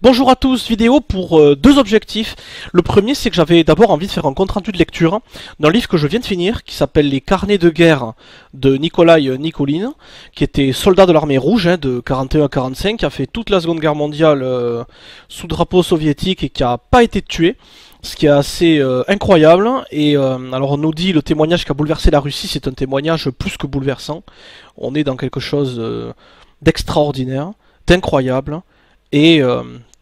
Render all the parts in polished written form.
Bonjour à tous, vidéo pour deux objectifs. Le premier, c'est que j'avais d'abord envie de faire un compte rendu de lecture d'un livre que je viens de finir, qui s'appelle Les carnets de guerre de Nikolaï Nikolin, qui était soldat de l'armée rouge de 41 à 45, qui a fait toute la seconde guerre mondiale sous drapeau soviétique et qui a pas été tué. Ce qui est assez incroyable. Et alors on nous dit le témoignage qui a bouleversé la Russie, c'est un témoignage plus que bouleversant. On est dans quelque chose d'extraordinaire, d'incroyable et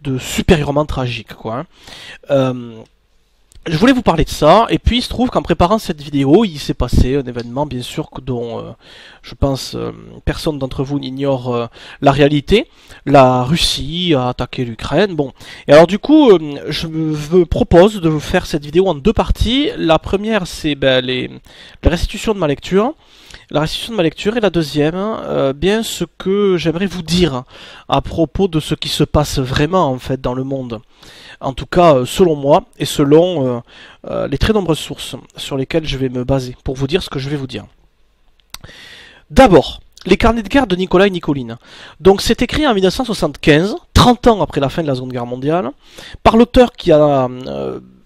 de supérieurement tragique, quoi. Je voulais vous parler de ça, et puis il se trouve qu'en préparant cette vidéo, il s'est passé un événement, bien sûr, dont je pense personne d'entre vous n'ignore la réalité. La Russie a attaqué l'Ukraine, bon. Et alors du coup, je me propose de vous faire cette vidéo en deux parties. La première, c'est la restitution de ma lecture. La restitution de ma lecture, et la deuxième, bien ce que j'aimerais vous dire à propos de ce qui se passe vraiment, en fait, dans le monde. En tout cas, selon moi, et selon les très nombreuses sources sur lesquelles je vais me baser, pour vous dire ce que je vais vous dire. D'abord, les carnets de guerre de Nikolaï Nikolin. Donc c'est écrit en 1975, 30 ans après la fin de la Seconde Guerre mondiale, par l'auteur qui a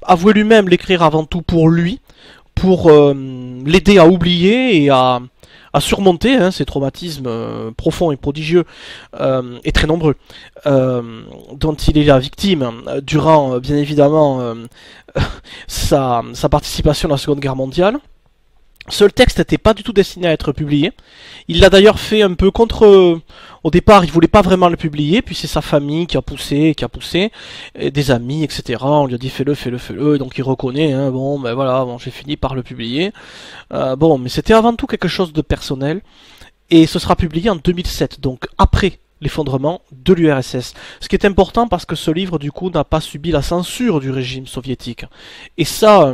avoué lui-même l'écrire avant tout pour lui, pour l'aider à oublier et à surmonter ces traumatismes profonds et prodigieux et très nombreux dont il est la victime durant bien évidemment sa participation à la Seconde Guerre mondiale. Ce texte n'était pas du tout destiné à être publié. Il l'a d'ailleurs fait un peu contre... Au départ, il voulait pas vraiment le publier, puis c'est sa famille qui a poussé, et des amis, etc. On lui a dit fais-le, et donc il reconnaît, bon, ben voilà, bon, j'ai fini par le publier. Bon, mais c'était avant tout quelque chose de personnel, et ce sera publié en 2007, donc après l'effondrement de l'URSS. Ce qui est important parce que ce livre, du coup, n'a pas subi la censure du régime soviétique. Et ça,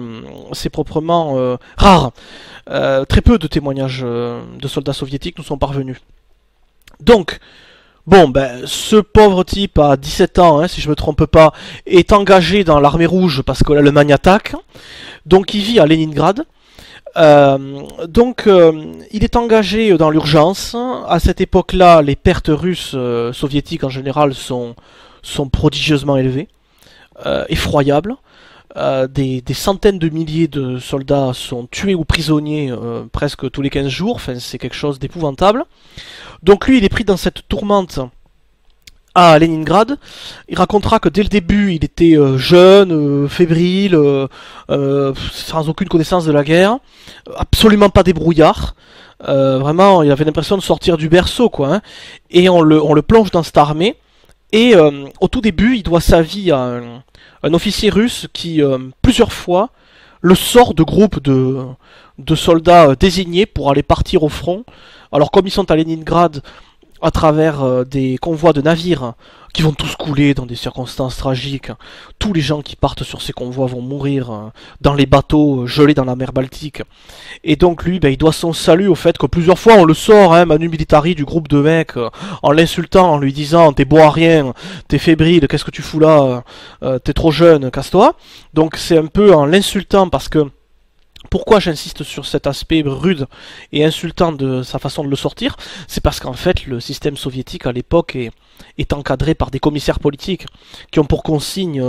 c'est proprement rare. Très peu de témoignages de soldats soviétiques nous sont parvenus. Donc, bon, ben, ce pauvre type à 17 ans, si je me trompe pas, est engagé dans l'armée rouge parce que l'Allemagne attaque. Donc, il vit à Leningrad. Il est engagé dans l'urgence. À cette époque-là, les pertes russes soviétiques en général sont prodigieusement élevées, effroyables. Des centaines de milliers de soldats sont tués ou prisonniers presque tous les 15 jours. Enfin, c'est quelque chose d'épouvantable. Donc lui, il est pris dans cette tourmente à Leningrad. Il racontera que dès le début, il était jeune, fébrile, sans aucune connaissance de la guerre, absolument pas débrouillard. Vraiment, il avait l'impression de sortir du berceau, quoi. Et on le plonge dans cette armée. Et au tout début, il doit sa vie à un officier russe qui, plusieurs fois, le sort de groupes de soldats désignés pour aller partir au front. Alors comme ils sont à Leningrad, à travers des convois de navires qui vont tous couler dans des circonstances tragiques. Tous les gens qui partent sur ces convois vont mourir dans les bateaux gelés dans la mer Baltique. Et donc lui, il doit son salut au fait que plusieurs fois on le sort, Manu Militari, du groupe de mecs, en l'insultant, en lui disant t'es beau à rien, t'es fébrile, qu'est-ce que tu fous là, t'es trop jeune, casse-toi. Donc c'est un peu en l'insultant parce que... Pourquoi j'insiste sur cet aspect rude et insultant de sa façon de le sortir? C'est parce qu'en fait, le système soviétique à l'époque est encadré par des commissaires politiques qui ont pour consigne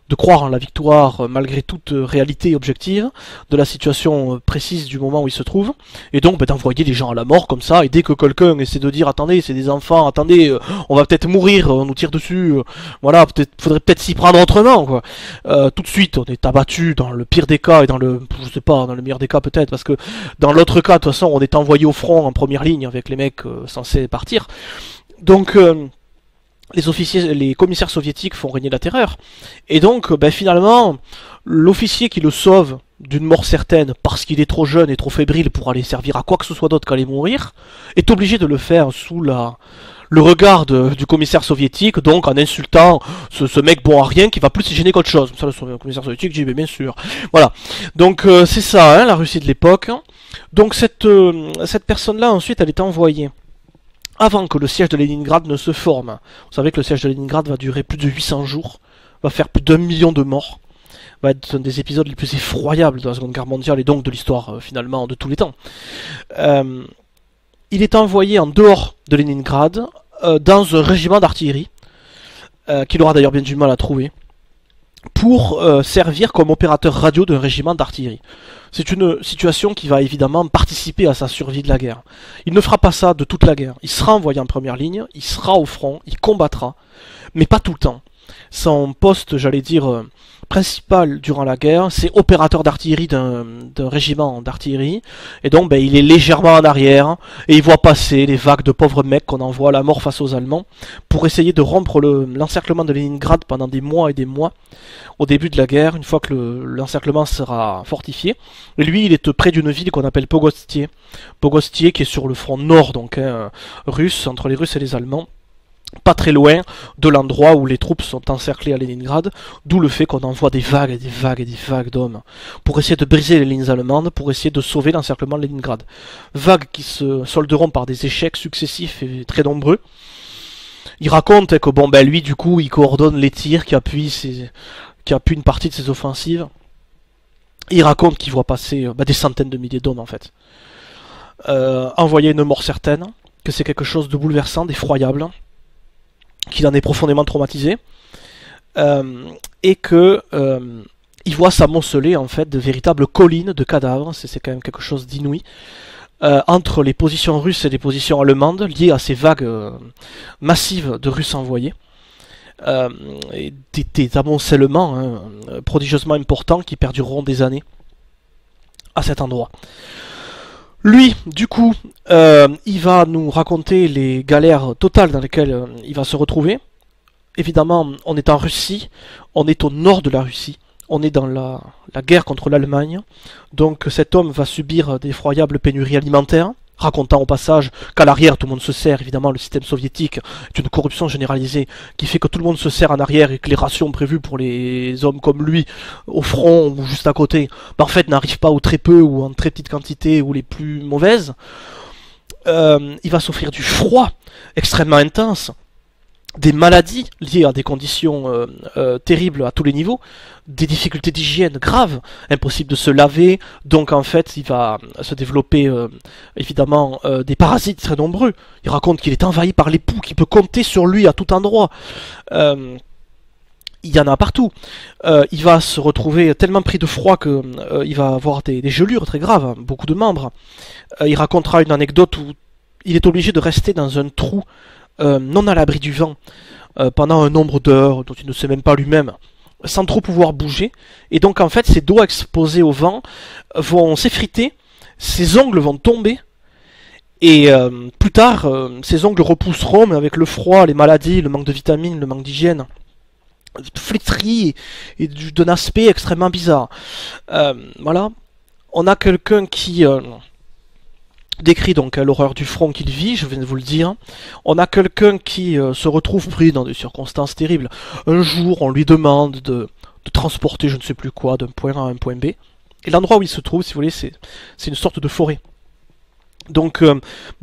de croire en la victoire malgré toute réalité objective de la situation précise du moment où ils se trouvent, et donc d'envoyer les gens à la mort comme ça, et dès que quelqu'un essaie de dire attendez, c'est des enfants, attendez, on va peut-être mourir, on nous tire dessus, voilà, faudrait peut-être s'y prendre autrement, quoi. Tout de suite on est abattu dans le pire des cas, et dans le, je sais pas, dans le meilleur des cas peut-être, parce que dans l'autre cas, de toute façon, on est envoyé au front en première ligne avec les mecs censés partir. Donc les commissaires soviétiques font régner la terreur. Et donc, finalement, l'officier qui le sauve d'une mort certaine, parce qu'il est trop jeune et trop fébrile pour aller servir à quoi que ce soit d'autre qu'aller mourir, est obligé de le faire sous le regard du commissaire soviétique, donc en insultant ce mec bon à rien qui va plus se gêner qu'autre chose. Ça, le commissaire soviétique dit, mais bien sûr. Voilà. Donc, c'est ça, la Russie de l'époque. Donc, cette personne-là, ensuite, elle est envoyée avant que le siège de Leningrad ne se forme. Vous savez que le siège de Leningrad va durer plus de 800 jours, va faire plus d'1 million de morts, va être un des épisodes les plus effroyables de la Seconde Guerre mondiale et donc de l'histoire finalement de tous les temps. Il est envoyé en dehors de Leningrad dans un régiment d'artillerie qu'il aura d'ailleurs bien du mal à trouver, pour servir comme opérateur radio d'un régiment d'artillerie. C'est une situation qui va évidemment participer à sa survie de la guerre. Il ne fera pas ça de toute la guerre. Il sera envoyé en première ligne, il sera au front, il combattra, mais pas tout le temps. Son poste, j'allais dire, principal durant la guerre, c'est opérateur d'artillerie d'un régiment d'artillerie, et donc il est légèrement en arrière, et il voit passer les vagues de pauvres mecs qu'on envoie à la mort face aux Allemands, pour essayer de rompre l'encerclement de Leningrad pendant des mois et des mois, au début de la guerre, une fois que l'encerclement sera fortifié. Et lui, il est près d'une ville qu'on appelle Pogostier. Pogostier qui est sur le front nord, donc russe, entre les Russes et les Allemands, pas très loin de l'endroit où les troupes sont encerclées à Leningrad, d'où le fait qu'on envoie des vagues et des vagues et des vagues d'hommes pour essayer de briser les lignes allemandes, pour essayer de sauver l'encerclement de Leningrad. Vagues qui se solderont par des échecs successifs et très nombreux. Il raconte que lui du coup il coordonne les tirs qui appuient une partie de ses offensives. Il raconte qu'il voit passer des centaines de milliers d'hommes en fait. Envoyer une mort certaine, que c'est quelque chose de bouleversant, d'effroyable, qu'il en est profondément traumatisé, et que il voit s'amonceler en fait de véritables collines de cadavres, c'est quand même quelque chose d'inouï, entre les positions russes et les positions allemandes, liées à ces vagues massives de Russes envoyés, et des amoncellements prodigieusement importants qui perdureront des années à cet endroit. Lui, du coup, il va nous raconter les galères totales dans lesquelles il va se retrouver. Évidemment, on est en Russie, on est au nord de la Russie, on est dans la guerre contre l'Allemagne, donc cet homme va subir d'effroyables pénuries alimentaires, racontant au passage qu'à l'arrière tout le monde se sert. Évidemment, le système soviétique est une corruption généralisée qui fait que tout le monde se sert en arrière et que les rations prévues pour les hommes comme lui au front ou juste à côté en fait n'arrivent pas ou très peu ou en très petite quantité ou les plus mauvaises. Il va souffrir du froid extrêmement intense, des maladies liées à des conditions terribles à tous les niveaux, des difficultés d'hygiène graves, impossible de se laver, donc en fait il va se développer évidemment des parasites très nombreux. Il raconte qu'il est envahi par les poux, qu'il peut compter sur lui à tout endroit. Il y en a partout. Il va se retrouver tellement pris de froid que il va avoir des gelures très graves, beaucoup de membres. Il racontera une anecdote où il est obligé de rester dans un trou non à l'abri du vent pendant un nombre d'heures dont il ne sait même pas lui-même, sans trop pouvoir bouger, et donc en fait ses doigts exposés au vent vont s'effriter, ses ongles vont tomber, et plus tard ses ongles repousseront, mais avec le froid, les maladies, le manque de vitamines, le manque d'hygiène, flétris et d'un aspect extrêmement bizarre. Voilà, on a quelqu'un qui décrit donc l'horreur du front qu'il vit, je viens de vous le dire. On a quelqu'un qui se retrouve pris dans des circonstances terribles. Un jour, on lui demande de transporter je ne sais plus quoi d'un point A à un point B. Et l'endroit où il se trouve, si vous voulez, c'est une sorte de forêt. Donc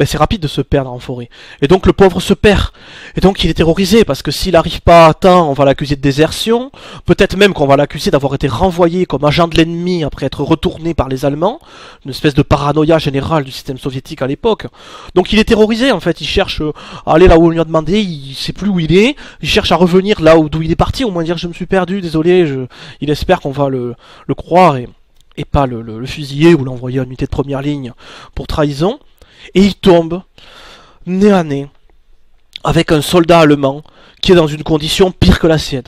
c'est rapide de se perdre en forêt. Et donc le pauvre se perd. Et donc il est terrorisé parce que s'il n'arrive pas à temps, on va l'accuser de désertion. Peut-être même qu'on va l'accuser d'avoir été renvoyé comme agent de l'ennemi après être retourné par les Allemands. Une espèce de paranoïa générale du système soviétique à l'époque. Donc il est terrorisé en fait. Il cherche à aller là où on lui a demandé. Il sait plus où il est. Il cherche à revenir là d'où il est parti. Au moins dire je me suis perdu, désolé. Il espère qu'on va le croire et pas le fusiller ou l'envoyer à une unité de première ligne pour trahison. Et il tombe nez à nez avec un soldat allemand qui est dans une condition pire que la sienne.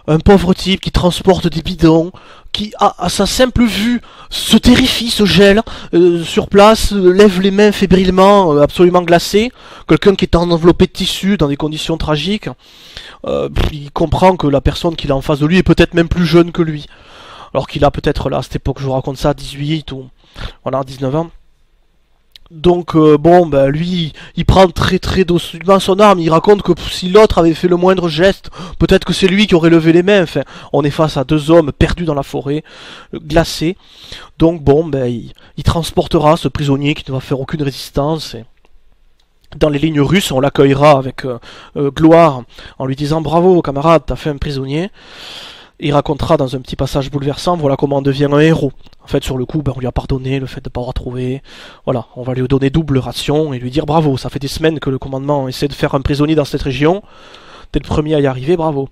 Un pauvre type qui transporte des bidons, qui à sa simple vue se terrifie, se gèle sur place, lève les mains fébrilement, absolument glacé. Quelqu'un qui est enveloppé de tissu dans des conditions tragiques. Il comprend que la personne qu'il a en face de lui est peut-être même plus jeune que lui. Alors qu'il a peut-être là, à cette époque, je vous raconte ça, 18 ou voilà, 19 ans. Donc lui, il prend très doucement son arme, il raconte que si l'autre avait fait le moindre geste, peut-être que c'est lui qui aurait levé les mains. Enfin, on est face à deux hommes perdus dans la forêt, glacés. Donc il transportera ce prisonnier qui ne va faire aucune résistance. Et dans les lignes russes, on l'accueillera avec gloire, en lui disant bravo camarade, t'as fait un prisonnier. Il racontera dans un petit passage bouleversant, voilà comment on devient un héros. En fait, sur le coup, on lui a pardonné le fait de ne pas avoir trouvé. Voilà, on va lui donner double ration et lui dire bravo, ça fait des semaines que le commandement essaie de faire un prisonnier dans cette région. t'es le premier à y arriver, bravo.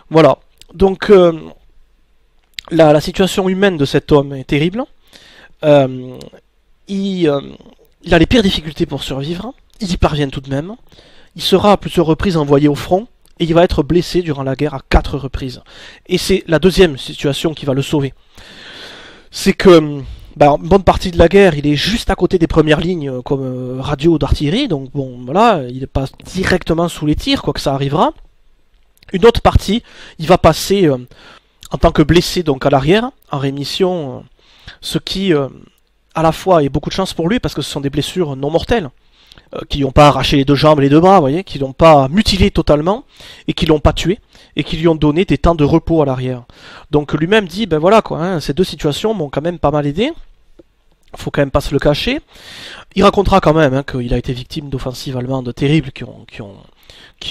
Voilà. Donc la situation humaine de cet homme est terrible. Euh, il a les pires difficultés pour survivre. Il y parvient tout de même. Il sera à plusieurs reprises envoyé au front. Et il va être blessé durant la guerre à 4 reprises. Et c'est la deuxième situation qui va le sauver. C'est que, bah, une bonne partie de la guerre, il est juste à côté des premières lignes comme radio d'artillerie. Donc bon, voilà, il n'est pas directement sous les tirs, quoi que ça arrivera. Une autre partie, il va passer en tant que blessé donc à l'arrière, en rémission, ce qui à la fois est beaucoup de chance pour lui parce que ce sont des blessures non mortelles. Qui n'ont pas arraché les 2 jambes et les 2 bras, vous voyez, qui l'ont pas mutilé totalement, et qui l'ont pas tué, et qui lui ont donné des temps de repos à l'arrière. Donc lui-même dit, ben voilà quoi, hein, ces 2 situations m'ont quand même pas mal aidé, faut quand même pas se le cacher. Il racontera quand même hein, qu'il a été victime d'offensives allemandes terribles qui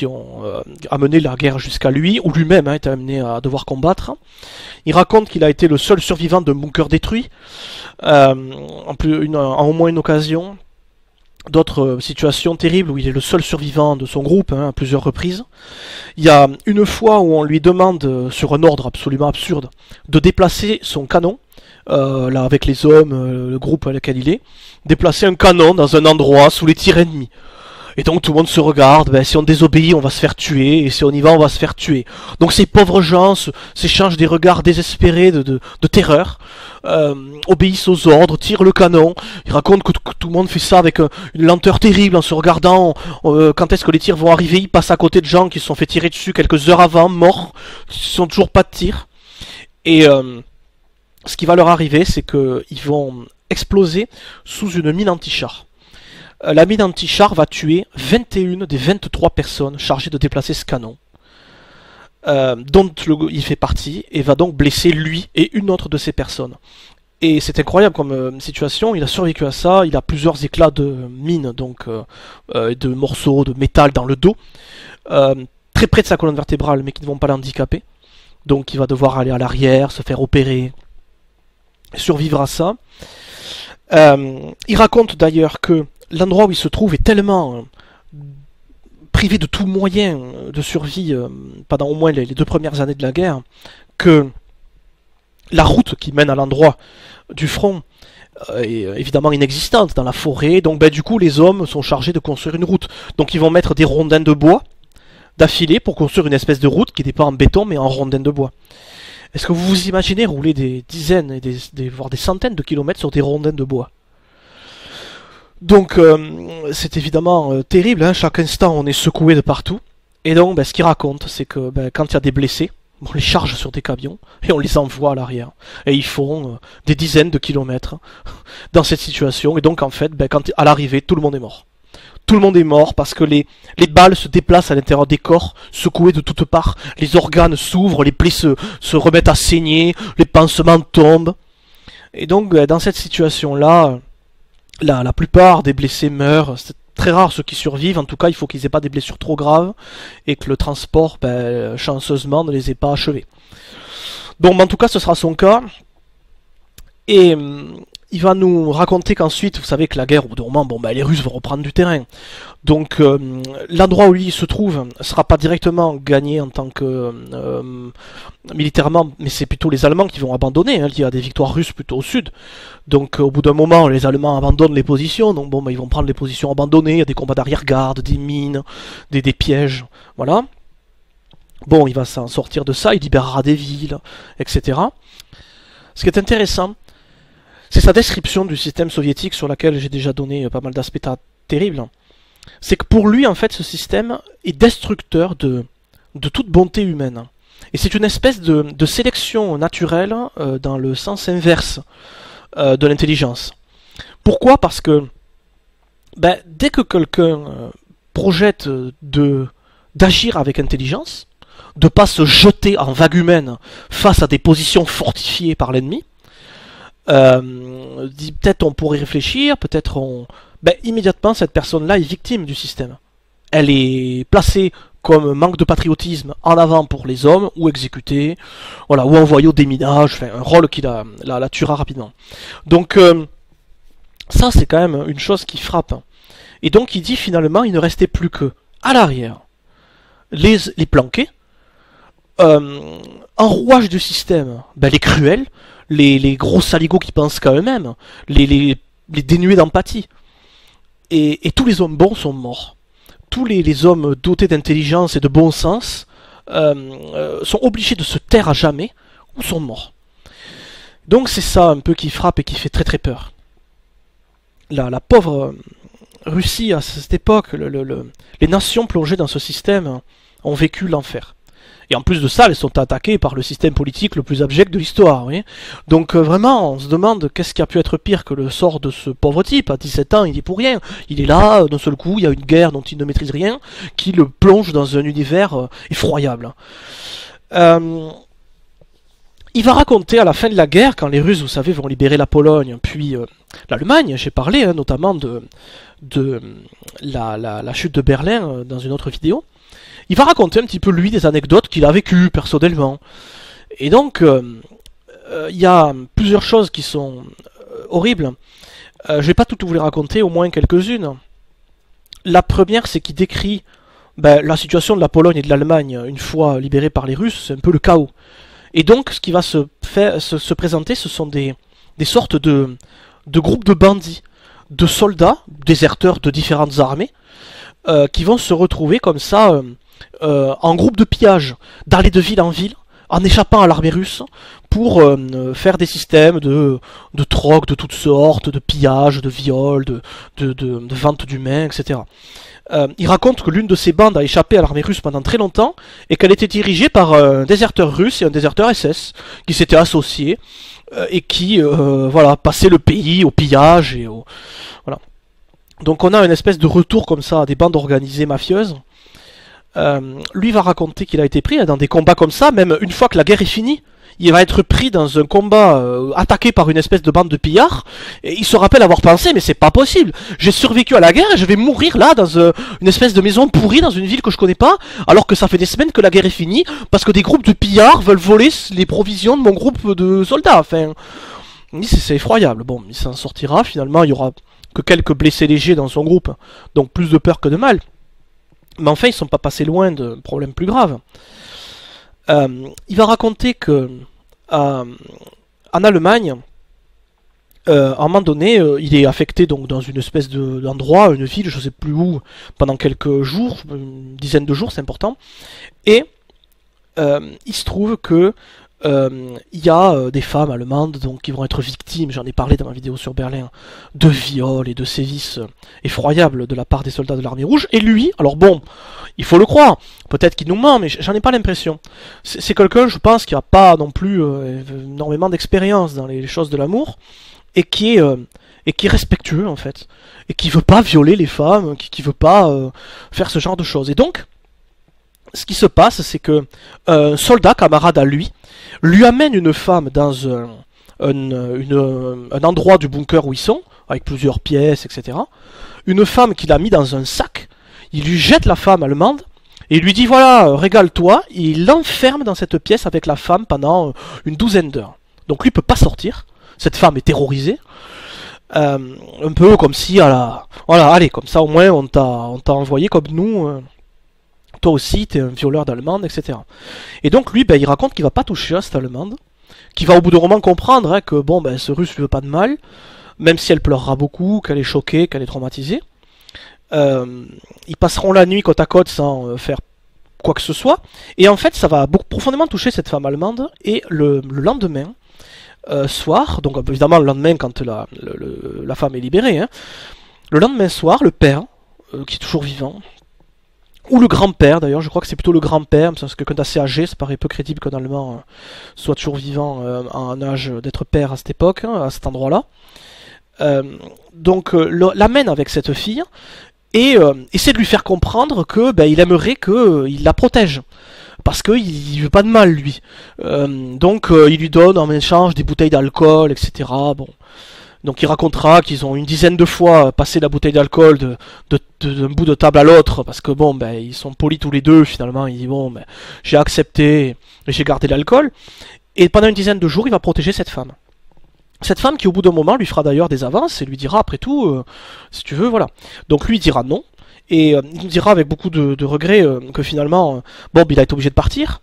ont amené la guerre jusqu'à lui, ou lui-même hein, est amené à devoir combattre. Il raconte qu'il a été le seul survivant d'un bunker détruit, en au moins une occasion. D'autres situations terribles où il est le seul survivant de son groupe hein, à plusieurs reprises. Il y a une fois où on lui demande, sur un ordre absolument absurde, de déplacer son canon, là avec les hommes, le groupe à lequel il est, déplacer un canon dans un endroit sous les tirs ennemis. Et donc tout le monde se regarde, ben, si on désobéit on va se faire tuer, et si on y va on va se faire tuer. Donc ces pauvres gens s'échangent des regards désespérés de terreur, obéissent aux ordres, tirent le canon. Ils racontent que tout le monde fait ça avec une lenteur terrible en se regardant quand est-ce que les tirs vont arriver. Ils passent à côté de gens qui se sont fait tirer dessus quelques heures avant, morts, qui sont toujours pas de tir. Et ce qui va leur arriver c'est qu'ils vont exploser sous une mine anti-char. La mine anti-char va tuer 21 des 23 personnes chargées de déplacer ce canon, dont il fait partie, et va donc blesser lui et une autre de ces personnes. Et c'est incroyable comme situation, il a survécu à ça, il a plusieurs éclats de mine, donc de morceaux de métal dans le dos, très près de sa colonne vertébrale, mais qui ne vont pas l'handicaper. Donc il va devoir aller à l'arrière, se faire opérer, survivre à ça. Il raconte d'ailleurs que l'endroit où il se trouve est tellement privé de tout moyen de survie pendant au moins les 2 premières années de la guerre, que la route qui mène à l'endroit du front est évidemment inexistante dans la forêt, donc ben, du coup les hommes sont chargés de construire une route. Donc ils vont mettre des rondins de bois d'affilée pour construire une espèce de route qui n'est pas en béton mais en rondins de bois. Est-ce que vous vous imaginez rouler des dizaines, et voire des centaines de kilomètres sur des rondins de bois? Donc c'est évidemment terrible, hein, chaque instant on est secoué de partout. Et donc ben, ce qu'il raconte c'est que ben, quand il y a des blessés, on les charge sur des camions et on les envoie à l'arrière. Et ils font des dizaines de kilomètres dans cette situation. Et donc en fait, ben, à l'arrivée, tout le monde est mort. Tout le monde est mort parce que les balles se déplacent à l'intérieur des corps, secouées de toutes parts. Les organes s'ouvrent, les plaies se remettent à saigner, les pansements tombent. Et donc ben, dans cette situation-là, la plupart des blessés meurent. C'est très rare ceux qui survivent. En tout cas, il faut qu'ils aient pas des blessures trop graves et que le transport, ben, chanceusement, ne les ait pas achevés. Donc, en tout cas, ce sera son cas. Et il va nous raconter qu'ensuite, vous savez que la guerre, au bout d'un moment, bon, ben, les Russes vont reprendre du terrain. Donc, l'endroit où lui se trouve ne sera pas directement gagné en tant que militairement, mais c'est plutôt les Allemands qui vont abandonner. Hein, il y a des victoires russes plutôt au sud. Donc, au bout d'un moment, les Allemands abandonnent les positions. Donc, bon, ben, ils vont prendre les positions abandonnées. Il y a des combats d'arrière-garde, des mines, des pièges. Voilà. Bon, il va s'en sortir de ça. Il libérera des villes, etc. Ce qui est intéressant, c'est sa description du système soviétique sur laquelle j'ai déjà donné pas mal d'aspects terribles. C'est que pour lui, en fait, ce système est destructeur de toute bonté humaine. Et c'est une espèce de sélection naturelle dans le sens inverse de l'intelligence. Pourquoi? Parce que ben, dès que quelqu'un projette d'agir avec intelligence, de pas se jeter en vague humaine face à des positions fortifiées par l'ennemi, peut-être on pourrait réfléchir, peut-être on... Ben, immédiatement, cette personne-là est victime du système. Elle est placée comme manque de patriotisme en avant pour les hommes, ou exécutée, voilà, ou envoyée au déminage, enfin, un rôle qui la tuera rapidement. Donc, ça, c'est quand même une chose qui frappe. Et donc, il dit finalement, il ne restait plus que, à l'arrière, les planqués, en rouage du système, les cruels, les gros saligots qui pensent qu'à eux-mêmes, les dénués d'empathie. Et tous les hommes bons sont morts. Tous les hommes dotés d'intelligence et de bon sens sont obligés de se taire à jamais ou sont morts. Donc c'est ça un peu qui frappe et qui fait très très peur. La pauvre Russie à cette époque, les nations plongées dans ce système ont vécu l'enfer. Et en plus de ça, elles sont attaquées par le système politique le plus abject de l'histoire. Oui. Donc vraiment, on se demande qu'est-ce qui a pu être pire que le sort de ce pauvre type. À 17 ans, il est pour rien. Il est là, d'un seul coup, il y a une guerre dont il ne maîtrise rien, qui le plonge dans un univers effroyable. Il va raconter à la fin de la guerre, quand les Russes, vous savez, vont libérer la Pologne, puis l'Allemagne, j'ai parlé notamment de la chute de Berlin dans une autre vidéo. Il va raconter un petit peu, lui, des anecdotes qu'il a vécues personnellement. Et donc, il y a plusieurs choses qui sont horribles. Je vais pas toutes vous les raconter, au moins quelques-unes. La première, c'est qu'il décrit la situation de la Pologne et de l'Allemagne, une fois libérée par les Russes, c'est un peu le chaos. Et donc, ce qui va se présenter, ce sont des sortes de groupes de bandits, de soldats, déserteurs de différentes armées, qui vont se retrouver comme ça en groupe de pillage, d'aller de ville en ville, en échappant à l'armée russe, pour faire des systèmes de troc de toutes sortes, de pillage, de viol, de vente d'humains, etc. Il raconte que l'une de ces bandes a échappé à l'armée russe pendant très longtemps, et qu'elle était dirigée par un déserteur russe et un déserteur SS, qui s'étaient associés, et qui passaient le pays au pillage, et voilà. Donc on a une espèce de retour comme ça à des bandes organisées mafieuses. Lui va raconter qu'il a été pris dans des combats comme ça, même une fois que la guerre est finie. Il va être pris dans un combat attaqué par une espèce de bande de pillards, et il se rappelle avoir pensé, mais c'est pas possible, j'ai survécu à la guerre et je vais mourir là dans une espèce de maison pourrie dans une ville que je connais pas, alors que ça fait des semaines que la guerre est finie, parce que des groupes de pillards veulent voler les provisions de mon groupe de soldats. Enfin, c'est effroyable. Bon, il s'en sortira, finalement il y aura que quelques blessés légers dans son groupe, donc plus de peur que de mal. Mais enfin, ils sont pas passés loin de problèmes plus graves. Il va raconter que en Allemagne, à un moment donné, il est affecté donc dans une espèce d'endroit, une ville, je sais plus où, pendant quelques jours, une dizaine de jours, c'est important. Et il se trouve que il y a des femmes allemandes donc, qui vont être victimes, j'en ai parlé dans ma vidéo sur Berlin, de viols et de sévices effroyables de la part des soldats de l'armée rouge. Et lui, alors bon, il faut le croire, peut-être qu'il nous ment, mais j'en ai pas l'impression. C'est quelqu'un, je pense, qui a pas non plus énormément d'expérience dans les choses de l'amour, et qui est respectueux en fait, et qui veut pas violer les femmes, qui veut pas faire ce genre de choses. Et donc, ce qui se passe, c'est que un soldat camarade à lui amène une femme dans un endroit du bunker où ils sont, avec plusieurs pièces, etc. Une femme qu'il a mis dans un sac, il lui jette la femme allemande, et il lui dit voilà, régale-toi, et il l'enferme dans cette pièce avec la femme pendant une douzaine d'heures. Donc lui peut pas sortir, cette femme est terrorisée, un peu comme si, voilà, allez, comme ça au moins on t'a envoyé comme nous... toi aussi, t'es un violeur d'allemande, etc. Et donc lui, il raconte qu'il va pas toucher à cette allemande, qu'il va au bout d'un moment comprendre que bon, ce russe lui veut pas de mal, même si elle pleurera beaucoup, qu'elle est choquée, qu'elle est traumatisée. Ils passeront la nuit côte à côte sans faire quoi que ce soit, et en fait ça va profondément toucher cette femme allemande, et le lendemain, soir, donc évidemment le lendemain quand la femme est libérée, hein, le lendemain soir, le père, qui est toujours vivant, ou le grand-père d'ailleurs, je crois que c'est plutôt le grand-père, parce que quelqu'un d'assez âgé, ça paraît peu crédible qu'un Allemand soit toujours vivant en âge d'être père à cette époque, hein, à cet endroit-là. Donc l'amène avec cette fille, et essaie de lui faire comprendre que il aimerait qu'il la protège. Parce qu'il veut pas de mal, lui. Donc il lui donne en échange des bouteilles d'alcool, etc. Bon. Donc il racontera qu'ils ont une dizaine de fois passé la bouteille d'alcool d'un bout de table à l'autre, parce que bon, ils sont polis tous les deux, finalement, il dit bon, j'ai accepté, et j'ai gardé l'alcool, et pendant une dizaine de jours, il va protéger cette femme. Cette femme qui au bout d'un moment lui fera d'ailleurs des avances, et lui dira après tout, si tu veux, voilà. Donc lui il dira non, Et il nous dira avec beaucoup de regrets que finalement, Bob il a été obligé de partir,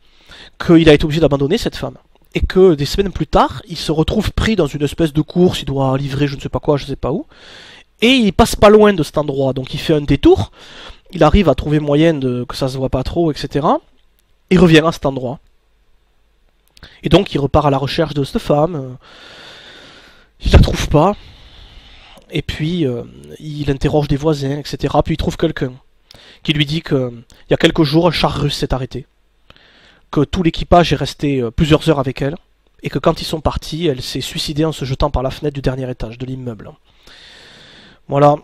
qu'il a été obligé d'abandonner cette femme. Et que des semaines plus tard, il se retrouve pris dans une espèce de course, il doit livrer je ne sais pas quoi, je ne sais pas où. Et il passe pas loin de cet endroit, donc il fait un détour, il arrive à trouver moyen que ça se voit pas trop, etc. Et revient à cet endroit. Et donc il repart à la recherche de cette femme, il la trouve pas, et puis il interroge des voisins, etc. Puis il trouve quelqu'un qui lui dit que il y a quelques jours un char russe s'est arrêté, que tout l'équipage est resté plusieurs heures avec elle, et que quand ils sont partis, elle s'est suicidée en se jetant par la fenêtre du dernier étage de l'immeuble. Voilà.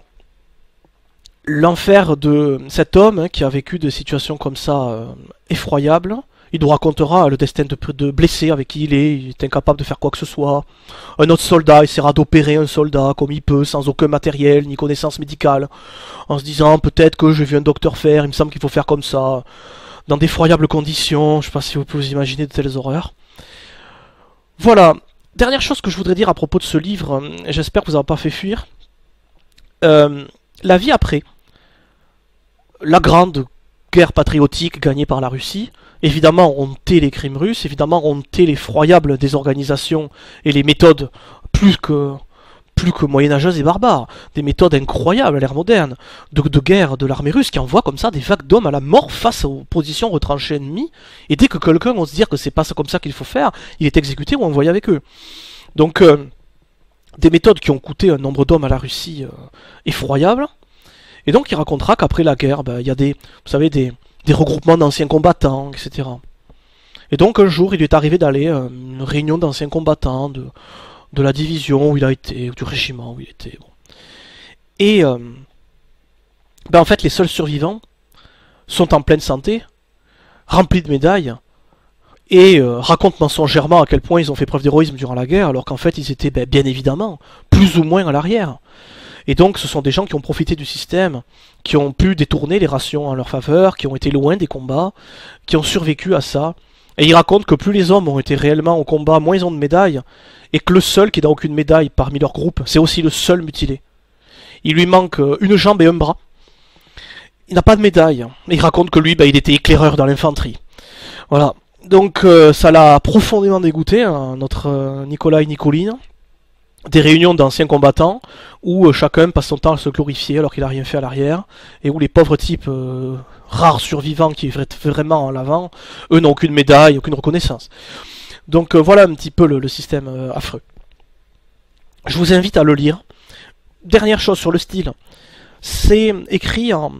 L'enfer de cet homme qui a vécu des situations comme ça effroyables. Il nous racontera le destin de blessé avec qui il est incapable de faire quoi que ce soit. Un autre soldat essaiera d'opérer un soldat comme il peut, sans aucun matériel ni connaissance médicale, en se disant peut-être que j'ai vu un docteur faire, il me semble qu'il faut faire comme ça, dans d'effroyables conditions. Je sais pas si vous pouvez vous imaginer de telles horreurs. Voilà. Dernière chose que je voudrais dire à propos de ce livre, j'espère que vous n'avez pas fait fuir. La vie après la grande guerre patriotique gagnée par la Russie, évidemment on tait les crimes russes, évidemment on tait l'effroyable désorganisation et les méthodes plus que moyenâgeuses et barbares, des méthodes incroyables à l'ère moderne, de guerre de l'armée russe qui envoie comme ça des vagues d'hommes à la mort face aux positions retranchées ennemies, et dès que quelqu'un ose dire que c'est pas comme ça qu'il faut faire, il est exécuté ou envoyé avec eux. Donc des méthodes qui ont coûté un nombre d'hommes à la Russie effroyable. Et donc il racontera qu'après la guerre, il y a vous savez, des regroupements d'anciens combattants, etc. Et donc un jour, il lui est arrivé d'aller à une réunion d'anciens combattants de la division où il a été, ou du régiment où il était. Bon. Et en fait, les seuls survivants sont en pleine santé, remplis de médailles, et racontent mensongèrement à quel point ils ont fait preuve d'héroïsme durant la guerre, alors qu'en fait ils étaient bien évidemment plus ou moins à l'arrière. Et donc ce sont des gens qui ont profité du système, qui ont pu détourner les rations en leur faveur, qui ont été loin des combats, qui ont survécu à ça. Et ils racontent que plus les hommes ont été réellement au combat, moins ils ont de médailles, et que le seul qui n'a aucune médaille parmi leur groupe, c'est aussi le seul mutilé. Il lui manque une jambe et un bras. Il n'a pas de médaille. Et il raconte que lui, il était éclaireur dans l'infanterie. Voilà. Donc ça l'a profondément dégoûté, hein, notre Nicolas et Nicoline. Des réunions d'anciens combattants où chacun passe son temps à se glorifier alors qu'il n'a rien fait à l'arrière, et où les pauvres types rares survivants qui étaient vraiment en l'avant, eux n'ont aucune médaille, aucune reconnaissance. Donc voilà un petit peu le système affreux. Je vous invite à le lire. Dernière chose sur le style, c'est écrit en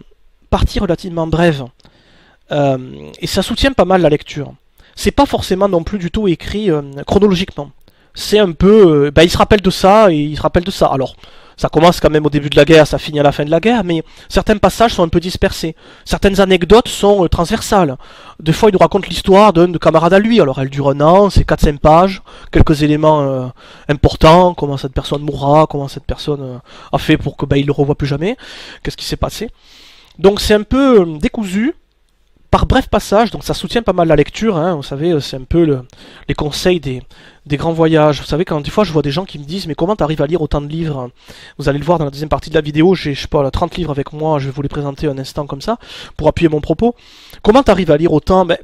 partie relativement brève, et ça soutient pas mal la lecture. C'est pas forcément non plus du tout écrit chronologiquement. C'est un peu... il se rappelle de ça, et il se rappelle de ça. Alors, ça commence quand même au début de la guerre, ça finit à la fin de la guerre, mais certains passages sont un peu dispersés. Certaines anecdotes sont transversales. Des fois, il nous raconte l'histoire d'un camarade à lui. Alors, elle dure un an, c'est 4-5 pages, quelques éléments importants, comment cette personne mourra, comment cette personne a fait pour que il ne le revoie plus jamais, qu'est-ce qui s'est passé. Donc, c'est un peu décousu, par bref passage, donc ça soutient pas mal la lecture, hein, vous savez, c'est un peu les conseils des grands voyages. Vous savez, quand des fois je vois des gens qui me disent mais comment t'arrives à lire autant de livres? Vous allez le voir dans la deuxième partie de la vidéo, j'ai je sais pas 30 livres avec moi, je vais vous les présenter un instant comme ça, pour appuyer mon propos. Comment t'arrives à lire autant? Vous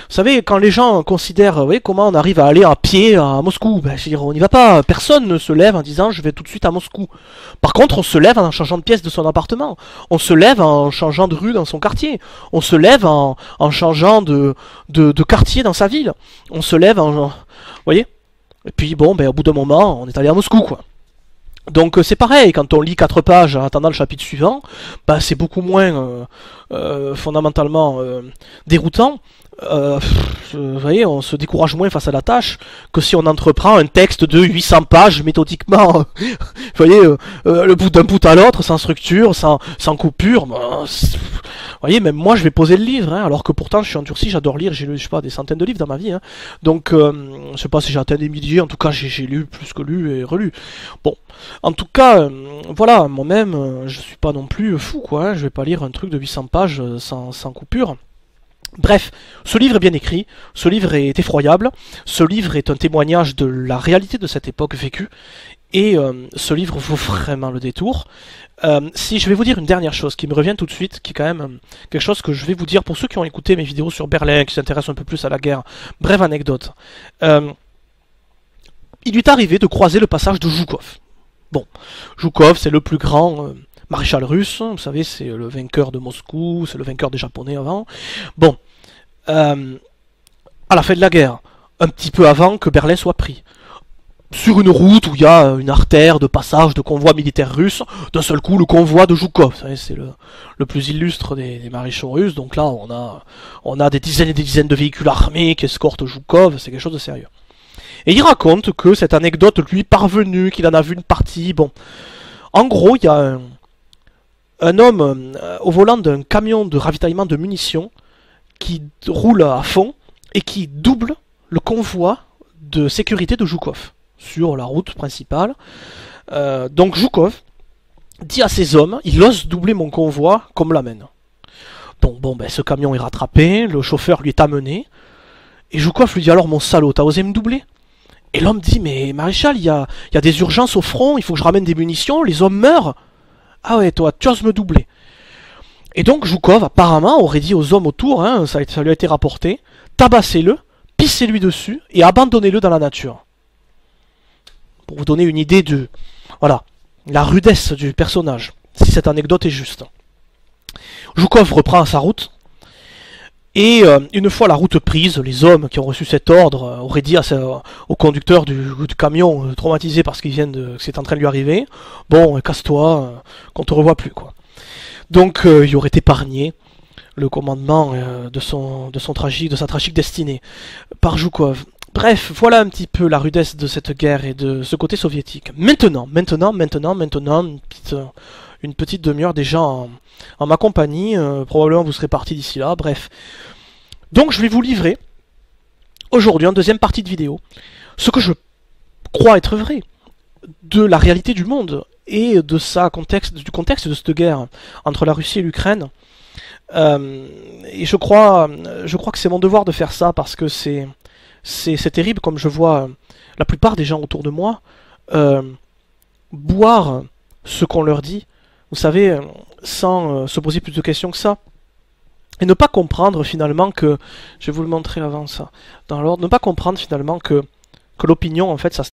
savez, quand les gens considèrent, vous voyez, comment on arrive à aller à pied à Moscou, je veux dire, on n'y va pas, personne ne se lève en disant je vais tout de suite à Moscou. Par contre, on se lève en changeant de pièce de son appartement, on se lève en changeant de rue dans son quartier, on se lève en changeant de quartier dans sa ville, on se lève en... Vous voyez? Et puis bon, au bout d'un moment, on est allé à Moscou, quoi. Donc c'est pareil, quand on lit 4 pages en attendant le chapitre suivant, c'est beaucoup moins fondamentalement déroutant. Vous voyez, on se décourage moins face à la tâche que si on entreprend un texte de 800 pages méthodiquement, vous voyez, d'un bout à l'autre, sans structure, sans coupure. Vous voyez, même moi je vais poser le livre, hein, alors que pourtant je suis endurci, j'adore lire, j'ai lu, je sais pas, des centaines de livres dans ma vie, hein. Donc je sais pas si j'ai atteint des milliers, en tout cas j'ai lu plus que lu et relu. Bon, en tout cas, voilà, moi-même, je suis pas non plus fou, quoi, hein, je vais pas lire un truc de 800 pages sans coupure. Bref, ce livre est bien écrit, ce livre est effroyable, ce livre est un témoignage de la réalité de cette époque vécue, Et ce livre vaut vraiment le détour. Si je vais vous dire une dernière chose qui me revient tout de suite, qui est quand même quelque chose que je vais vous dire pour ceux qui ont écouté mes vidéos sur Berlin, qui s'intéressent un peu plus à la guerre. Brève anecdote. Il lui est arrivé de croiser le passage de Zhukov. Bon, Zhukov, c'est le plus grand maréchal russe, vous savez, c'est le vainqueur de Moscou, c'est le vainqueur des Japonais avant. Bon, à la fin de la guerre, un petit peu avant que Berlin soit pris, sur une route où il y a une artère de passage de convois militaires russes, d'un seul coup le convoi de Zhukov, c'est le plus illustre des maréchaux russes, donc là on a des dizaines et des dizaines de véhicules armés qui escortent Zhukov, c'est quelque chose de sérieux. Et il raconte que cette anecdote lui est parvenue, qu'il en a vu une partie, bon. En gros, il y a un homme au volant d'un camion de ravitaillement de munitions qui roule à fond et qui double le convoi de sécurité de Zhukov sur la route principale. Donc Zhukov dit à ses hommes, il ose doubler mon convoi comme l'amène. Donc bon, ben, ce camion est rattrapé, le chauffeur lui est amené, et Zhukov lui dit alors mon salaud, t'as osé me doubler? Et l'homme dit mais maréchal, il y a des urgences au front, il faut que je ramène des munitions, les hommes meurent. Ah ouais, toi, tu oses me doubler. Et donc Zhukov apparemment aurait dit aux hommes autour, hein, ça lui a été rapporté, tabassez-le, pissez-lui dessus et abandonnez-le dans la nature. Pour vous donner une idée de, voilà, la rudesse du personnage, si cette anecdote est juste. Zhukov reprend sa route, et une fois la route prise, les hommes qui ont reçu cet ordre auraient dit au conducteur du camion, traumatisé par ce qui vient que c'est en train de lui arriver, bon, casse-toi, qu'on te revoit plus, quoi. Donc il aurait épargné le commandement de sa tragique destinée par Zhukov. Bref, voilà un petit peu la rudesse de cette guerre et de ce côté soviétique. Maintenant, une petite demi-heure déjà en ma compagnie, probablement vous serez partis d'ici là, bref. Donc je vais vous livrer, aujourd'hui, en deuxième partie de vidéo, ce que je crois être vrai de la réalité du monde et de du contexte de cette guerre entre la Russie et l'Ukraine. Et je crois que c'est mon devoir de faire ça parce que c'est terrible comme je vois la plupart des gens autour de moi boire ce qu'on leur dit, vous savez, sans se poser plus de questions que ça. Et ne pas comprendre finalement que, je vais vous le montrer avant ça, dans l'ordre, ne pas comprendre finalement que l'opinion en fait ça se